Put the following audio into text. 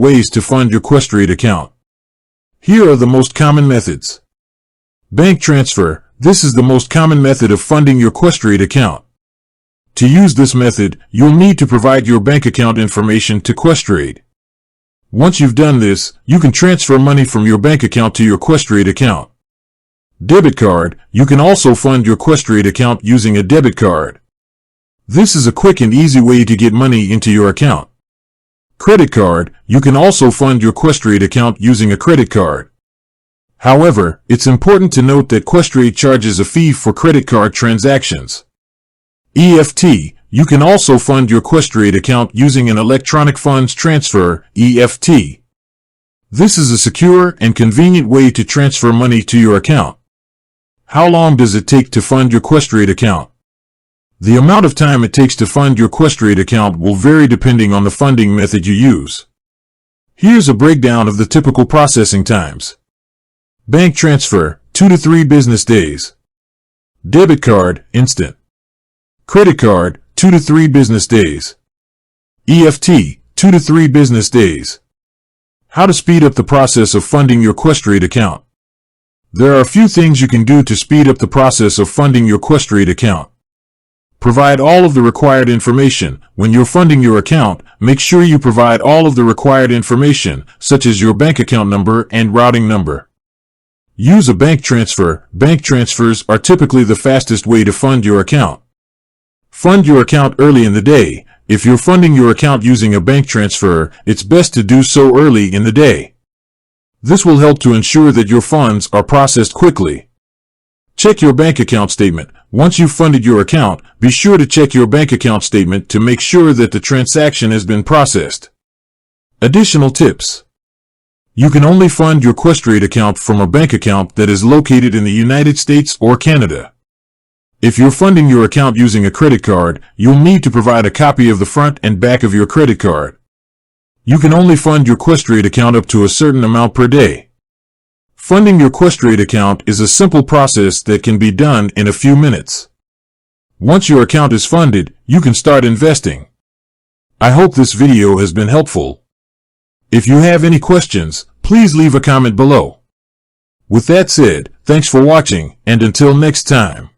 Ways to fund your Questrade account. Here are the most common methods. Bank transfer. This is the most common method of funding your Questrade account. To use this method, you'll need to provide your bank account information to Questrade. Once you've done this, you can transfer money from your bank account to your Questrade account. Debit card. You can also fund your Questrade account using a debit card. This is a quick and easy way to get money into your account. Credit card. You can also fund your Questrade account using a credit card. However, it's important to note that Questrade charges a fee for credit card transactions. EFT. You can also fund your Questrade account using an electronic funds transfer, EFT. This is a secure and convenient way to transfer money to your account. How long does it take to fund your Questrade account? The amount of time it takes to fund your Questrade account will vary depending on the funding method you use. Here's a breakdown of the typical processing times. Bank transfer, 2 to 3 business days. Debit card, instant. Credit card, 2 to 3 business days. EFT, 2 to 3 business days. How to speed up the process of funding your Questrade account. There are a few things you can do to speed up the process of funding your Questrade account. Provide all of the required information. When you're funding your account, make sure you provide all of the required information, such as your bank account number and routing number. Use a bank transfer. Bank transfers are typically the fastest way to fund your account. Fund your account early in the day. If you're funding your account using a bank transfer, it's best to do so early in the day. This will help to ensure that your funds are processed quickly. Check your bank account statement. Once you've funded your account, be sure to check your bank account statement to make sure that the transaction has been processed. Additional tips. You can only fund your Questrade account from a bank account that is located in the United States or Canada. If you're funding your account using a credit card, you'll need to provide a copy of the front and back of your credit card. You can only fund your Questrade account up to a certain amount per day. Funding your Questrade account is a simple process that can be done in a few minutes. Once your account is funded, you can start investing. I hope this video has been helpful. If you have any questions, please leave a comment below. With that said, thanks for watching, and until next time.